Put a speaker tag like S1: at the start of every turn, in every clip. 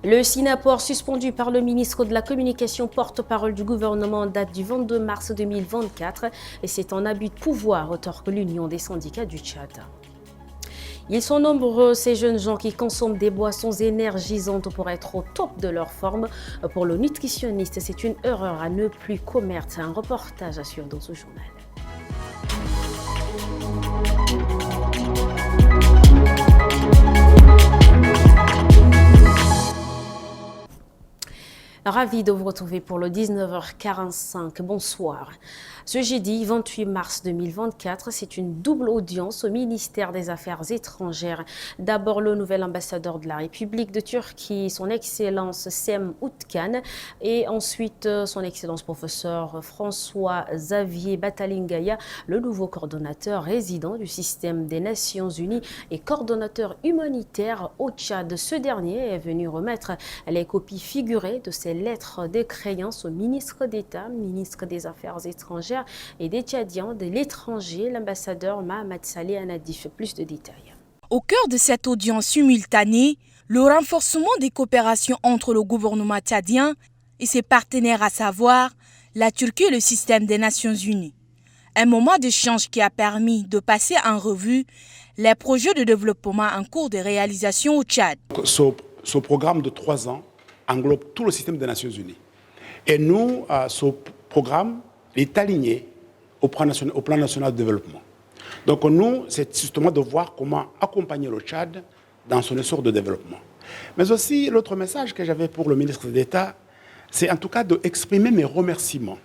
S1: Le Sinapor, suspendu par le ministre de la Communication, porte-parole du gouvernement, date du 22 mars 2024 et c'est en abus de pouvoir, auteur que l'Union des syndicats du Tchad. Ils sont nombreux, ces jeunes gens qui consomment des boissons énergisantes pour être au top de leur forme. Pour le nutritionniste, c'est une erreur à ne plus commettre. Un reportage assure dans ce journal. Ravi de vous retrouver pour le 19h45. Bonsoir. Ce jeudi 28 mars 2024, c'est une double audience au ministère des Affaires étrangères. D'abord, le nouvel ambassadeur de la République de Turquie, son Excellence Sem Utkan, et ensuite son Excellence professeur François-Xavier Batalingaya, le nouveau coordonnateur résident du système des Nations Unies et coordonnateur humanitaire au Tchad. Ce dernier est venu remettre les copies figurées de ses lettres de créance au ministre d'État, ministre des Affaires étrangères et des Tchadiens de l'étranger, l'ambassadeur Mohamed Saleh Anadif. Plus de détails.
S2: Au cœur de cette audience simultanée, le renforcement des coopérations entre le gouvernement tchadien et ses partenaires, à savoir la Turquie et le système des Nations Unies. Un moment d'échange qui a permis de passer en revue les projets de développement en cours de réalisation au Tchad.
S3: Ce programme de 3 ans englobe tout le système des Nations Unies. Et nous, ce programme est aligné au plan national de développement. Donc nous, c'est justement de voir comment accompagner le Tchad dans son essor de développement. Mais aussi, l'autre message que j'avais pour le ministre d'État, c'est en tout cas d'exprimer mes remerciements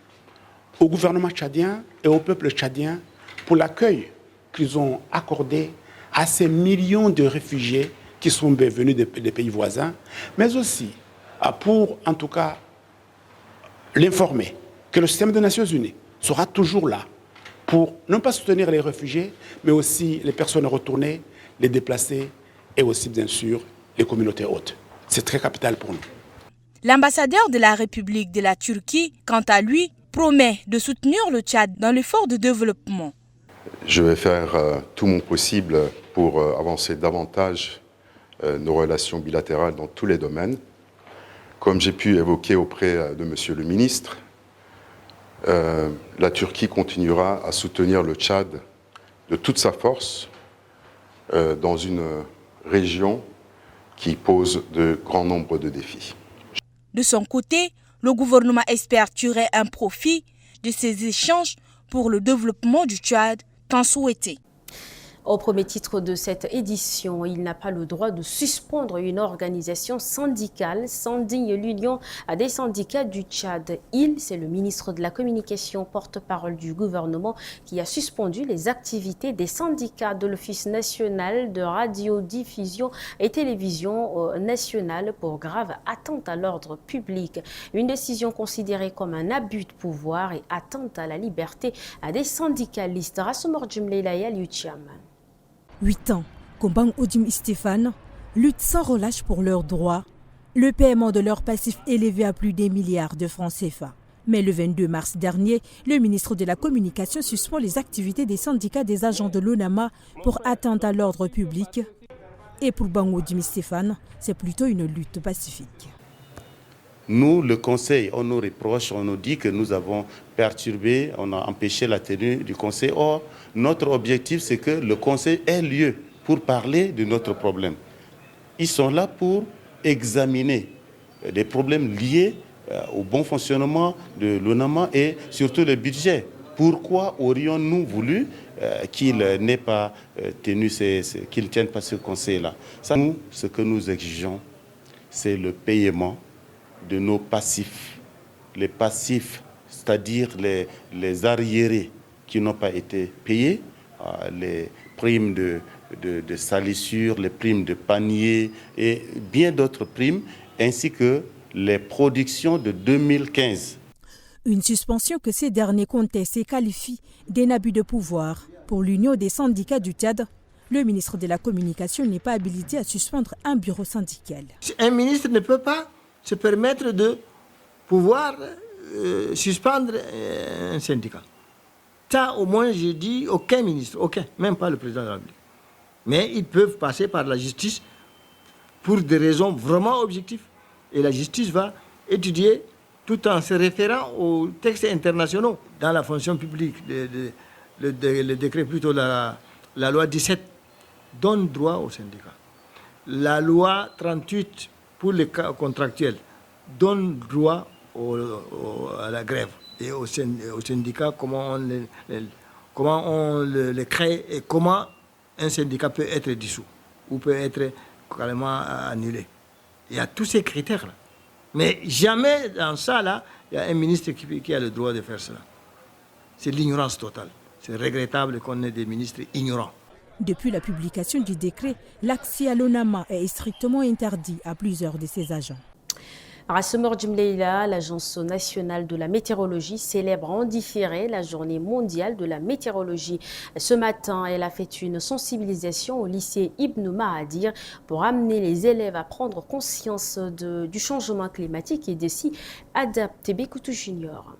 S3: au gouvernement tchadien et au peuple tchadien pour l'accueil qu'ils ont accordé à ces millions de réfugiés qui sont venus des pays voisins, mais aussi pour, en tout cas, l'informer que le système des Nations Unies sera toujours là pour non pas soutenir les réfugiés, mais aussi les personnes retournées, les déplacés et aussi, bien sûr, les communautés hautes. C'est très capital pour nous.
S2: L'ambassadeur de la République de la Turquie, quant à lui, promet de soutenir le Tchad dans l'effort de développement.
S4: Je vais faire tout mon possible pour avancer davantage nos relations bilatérales dans tous les domaines. Comme j'ai pu évoquer auprès de Monsieur le ministre, la Turquie continuera à soutenir le Tchad de toute sa force dans une région qui pose de grands nombres de défis.
S2: De son côté, le gouvernement espère tirer un profit de ces échanges pour le développement du Tchad tant souhaité.
S1: Au premier titre de cette édition, il n'a pas le droit de suspendre une organisation syndicale, s'indigne l'Union des syndicats du Tchad. C'est le ministre de la Communication, porte-parole du gouvernement, qui a suspendu les activités des syndicats de l'Office national de radiodiffusion et télévision nationale pour grave atteinte à l'ordre public. Une décision considérée comme un abus de pouvoir et atteinte à la liberté des syndicalistes. Rassoumor Djimleilaya Liutiam.
S5: 8 ans, Kombang Odim Stéphane luttent sans relâche pour leurs droits, le paiement de leur passif élevé à plus d'1 milliard de francs CFA. Mais le 22 mars dernier, le ministre de la Communication suspend les activités des syndicats des agents de l'ONAMA pour atteinte à l'ordre public. Et pour Bang Odim Stéphane, c'est plutôt une lutte pacifique.
S6: Nous, le Conseil, on nous reproche, on nous dit que nous avons perturbé, on a empêché la tenue du Conseil. Or, notre objectif, c'est que le Conseil ait lieu pour parler de notre problème. Ils sont là pour examiner des problèmes liés au bon fonctionnement de l'ONAMA et surtout le budget. Pourquoi aurions-nous voulu qu'il n'ait pas tenu qu'il ne tienne pas ce Conseil-là? Nous, ce que nous exigeons, c'est le paiement de nos passifs. Les passifs, c'est-à-dire les arriérés qui n'ont pas été payés, les primes de salissure, les primes de panier et bien d'autres primes, ainsi que les productions de 2015.
S5: Une suspension que ces derniers contestent et qualifient d'un abus de pouvoir. Pour l'Union des syndicats du Tchad, le ministre de la Communication n'est pas habilité à suspendre un bureau syndical.
S7: Un ministre ne peut pas se permettre de pouvoir suspendre un syndicat. Ça, au moins, j'ai dit aucun ministre, aucun, même pas le président de la République. Mais ils peuvent passer par la justice pour des raisons vraiment objectives. Et la justice va étudier tout en se référant aux textes internationaux. Dans la fonction publique, le décret, plutôt la loi 17, donne droit aux syndicats. La loi 38 pour les cas contractuels donne droit à la grève et aux syndicats, comment on les crée et comment un syndicat peut être dissous ou peut être carrément annulé. Il y a tous ces critères-là. Mais jamais dans ça, là, il y a un ministre qui a le droit de faire cela. C'est l'ignorance totale. C'est regrettable qu'on ait des ministres ignorants.
S5: Depuis la publication du décret, l'accès à l'ONAMA est strictement interdit à plusieurs de ses agents.
S1: Rassemor Djimleila, l'Agence nationale de la météorologie, célèbre en différé la journée mondiale de la météorologie. Ce matin, elle a fait une sensibilisation au lycée Ibn Mahadir pour amener les élèves à prendre conscience du changement climatique et de s'y adapter. Bekoutou Junior.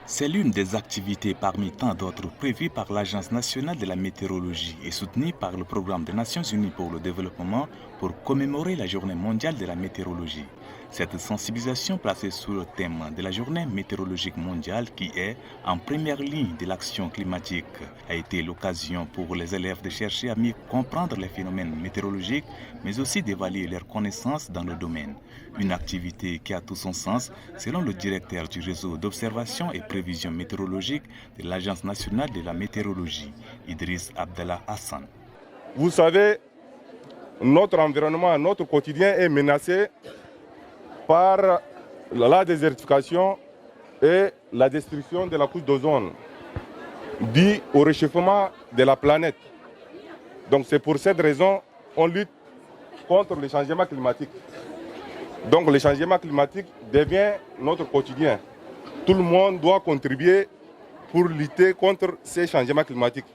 S8: C'est l'une des activités parmi tant d'autres prévues par l'Agence nationale de la météorologie et soutenue par le Programme des Nations unies pour le développement pour commémorer la journée mondiale de la météorologie. Cette sensibilisation placée sous le thème de la journée météorologique mondiale qui est en première ligne de l'action climatique a été l'occasion pour les élèves de chercher à mieux comprendre les phénomènes météorologiques mais aussi d'évaluer leurs connaissances dans le domaine. Une activité qui a tout son sens selon le directeur du réseau d'observation et prévision météorologique de l'Agence nationale de la météorologie, Idriss Abdallah Hassan.
S9: Vous savez, notre environnement, notre quotidien est menacé par la désertification et la destruction de la couche d'ozone due au réchauffement de la planète. Donc c'est pour cette raison qu'on lutte contre le changement climatique. Donc le changement climatique devient notre quotidien. Tout le monde doit contribuer pour lutter contre ces changements climatiques.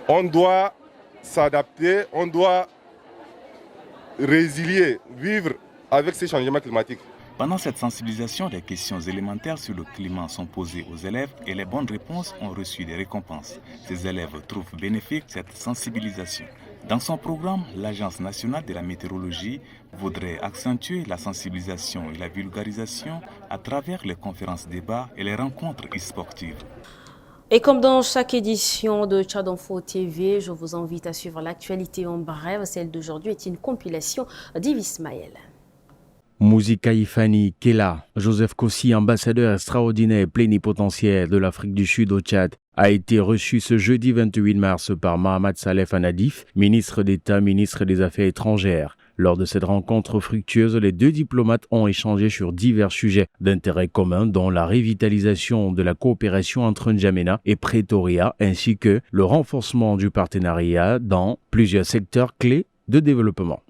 S9: On doit s'adapter, on doit résilier, vivre avec ces changements climatiques.
S8: Pendant cette sensibilisation, des questions élémentaires sur le climat sont posées aux élèves et les bonnes réponses ont reçu des récompenses. Ces élèves trouvent bénéfique cette sensibilisation. Dans son programme, l'Agence nationale de la météorologie voudrait accentuer la sensibilisation et la vulgarisation à travers les conférences débats et les rencontres sportives.
S1: Et comme dans chaque édition de Tchad Info TV, je vous invite à suivre l'actualité en bref. Celle d'aujourd'hui est une compilation d'Yves Ismaël.
S10: Mouzik Ifani Kela, Joseph Kossi, ambassadeur extraordinaire et plénipotentiaire de l'Afrique du Sud au Tchad, a été reçu ce jeudi 28 mars par Mohamed Saleh Anadif, ministre d'État, ministre des Affaires étrangères. Lors de cette rencontre fructueuse, les deux diplomates ont échangé sur divers sujets d'intérêt commun, dont la revitalisation de la coopération entre N'Djamena et Pretoria, ainsi que le renforcement du partenariat dans plusieurs secteurs clés de développement.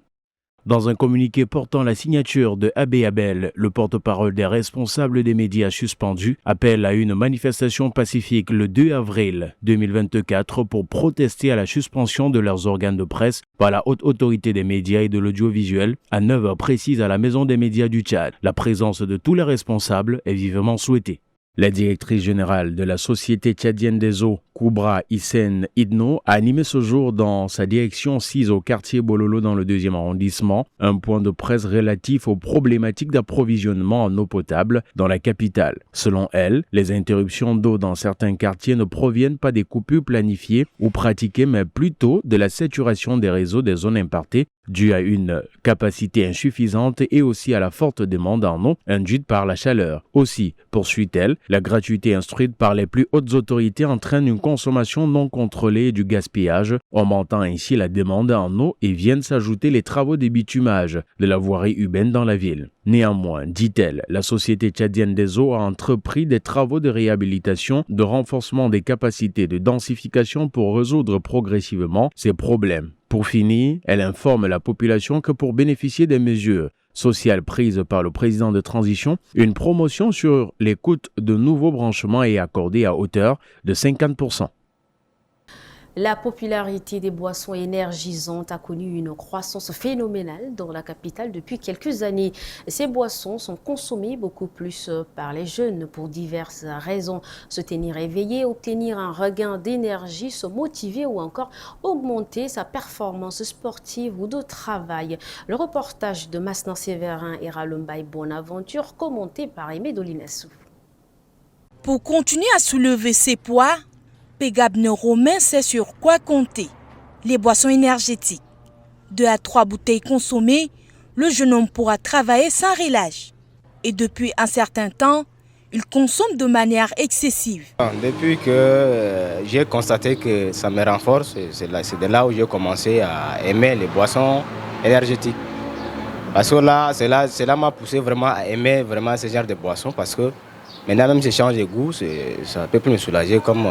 S10: Dans un communiqué portant la signature de Abbé Abel, le porte-parole des responsables des médias suspendus appelle à une manifestation pacifique le 2 avril 2024 pour protester à la suspension de leurs organes de presse par la haute autorité des médias et de l'audiovisuel à 9h précises à la Maison des médias du Tchad. La présence de tous les responsables est vivement souhaitée. La directrice générale de la Société tchadienne des eaux, Koubra Hissène Idno, a animé ce jour dans sa direction 6 au quartier Bololo dans le 2e arrondissement, un point de presse relatif aux problématiques d'approvisionnement en eau potable dans la capitale. Selon elle, les interruptions d'eau dans certains quartiers ne proviennent pas des coupures planifiées ou pratiquées, mais plutôt de la saturation des réseaux des zones impartées, due à une capacité insuffisante et aussi à la forte demande en eau induite par la chaleur. Aussi, poursuit-elle, la gratuité instruite par les plus hautes autorités entraîne une consommation non contrôlée et du gaspillage, augmentant ainsi la demande en eau et viennent s'ajouter les travaux de bitumage de la voirie urbaine dans la ville. Néanmoins, dit-elle, la Société tchadienne des eaux a entrepris des travaux de réhabilitation, de renforcement des capacités de densification pour résoudre progressivement ces problèmes. Pour finir, elle informe la population que pour bénéficier des mesures sociales prises par le président de transition, une promotion sur les coûts de nouveaux branchements est accordée à hauteur de 50%.
S1: La popularité des boissons énergisantes a connu une croissance phénoménale dans la capitale depuis quelques années. Ces boissons sont consommées beaucoup plus par les jeunes pour diverses raisons. Se tenir éveillé, obtenir un regain d'énergie, se motiver ou encore augmenter sa performance sportive ou de travail. Le reportage de Masnan Séverin et Ralumbaï Bonaventure, commenté par Aimé Dolinassou.
S2: Pour continuer à soulever ses poids, Pégabne Romain sait sur quoi compter. Les boissons énergétiques. 2 à 3 bouteilles consommées, le jeune homme pourra travailler sans relâche. Et depuis un certain temps, il consomme de manière excessive.
S11: Depuis que j'ai constaté que ça me renforce, c'est de là où j'ai commencé à aimer les boissons énergétiques. Parce que là, cela m'a poussé vraiment à aimer vraiment ce genre de boissons parce que maintenant, même si je change de goût, ça peut plus me soulager comme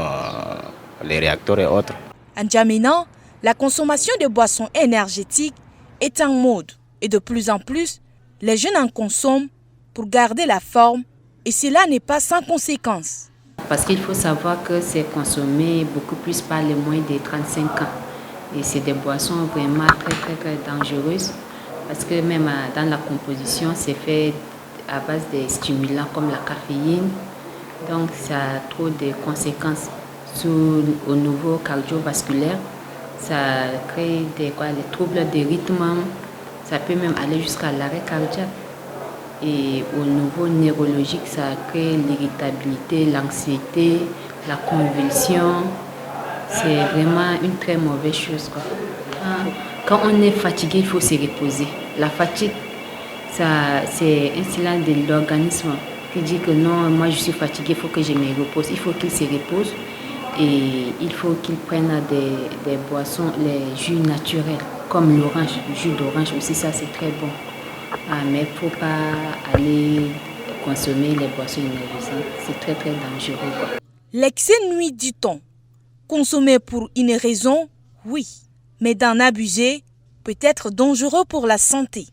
S11: les réacteurs et autres.
S2: En N'Djamena, la consommation de boissons énergétiques est en mode et de plus en plus, les jeunes en consomment pour garder la forme et cela n'est pas sans conséquences.
S12: Parce qu'il faut savoir que c'est consommé beaucoup plus par les moins de 35 ans. Et c'est des boissons vraiment très dangereuses parce que même dans la composition, c'est fait à base de stimulants comme la caféine. Donc ça a trop de conséquences au niveau cardiovasculaire. Ça crée des troubles de rythme. Ça peut même aller jusqu'à l'arrêt cardiaque. Et au niveau neurologique, ça crée l'irritabilité, l'anxiété, la convulsion. C'est vraiment une très mauvaise chose, quoi. Quand on est fatigué, il faut se reposer. La fatigue, c'est un signal de l'organisme qui dit que non, moi je suis fatigué, il faut que je me repose. Il faut qu'il se repose et il faut qu'il prenne des boissons, les jus naturels, comme l'orange, le jus d'orange aussi, ça c'est très bon. Mais il ne faut pas aller consommer les boissons énergisantes, c'est très dangereux, quoi.
S2: L'excès nuit, dit-on. Consommer pour une raison, oui, mais d'en abuser peut être dangereux pour la santé.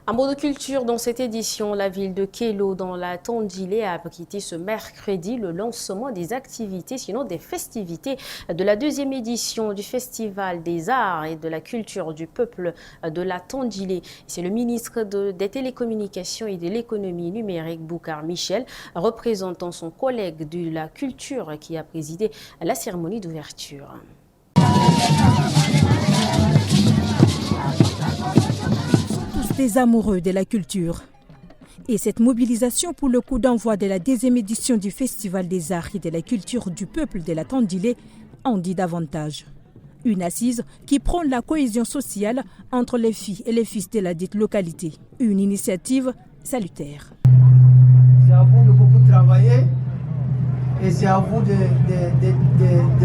S1: Un mot de culture dans cette édition, la ville de Kélo dans la Tandilé a abrité ce mercredi le lancement des activités, sinon des festivités de la 2e édition du Festival des Arts et de la Culture du Peuple de la Tandilé. C'est le ministre des Télécommunications et de l'Économie numérique, Boukar Michel, représentant son collègue de la Culture qui a présidé la cérémonie d'ouverture.
S5: Des amoureux de la culture. Et cette mobilisation pour le coup d'envoi de la 2e édition du Festival des Arts et de la Culture du Peuple de la Tandilé en dit davantage. Une assise qui prône la cohésion sociale entre les filles et les fils de la dite localité. Une initiative salutaire.
S7: C'est à vous de beaucoup travailler et c'est à vous de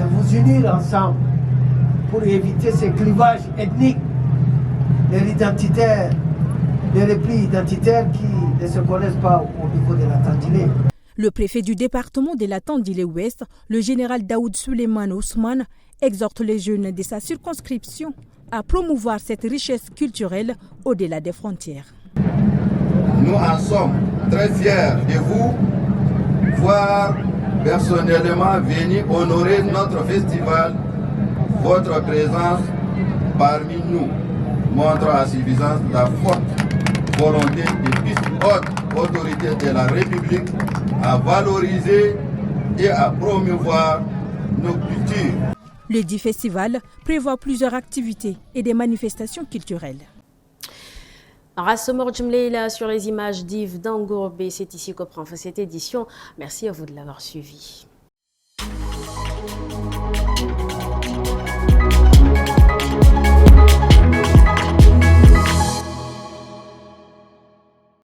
S7: vous unir ensemble pour éviter ces clivages ethniques, les replis identitaires qui ne se connaissent pas au niveau de la Tandilé.
S5: Le préfet du département de la Tandilé-Ouest, le général Daoud Suleiman Ousmane, exhorte les jeunes de sa circonscription à promouvoir cette richesse culturelle au-delà des frontières.
S13: Nous en sommes très fiers de vous voir personnellement venir honorer notre festival. Votre présence parmi nous montre à suffisance la forte volonté des plus hautes autorités de la République à valoriser et à promouvoir nos cultures.
S5: Le dit festival prévoit plusieurs activités et des manifestations culturelles.
S1: Rassemor Djemleila sur les images d'Yves Dangourbe, c'est ici qu'on prend fin cette édition. Merci à vous de l'avoir suivi.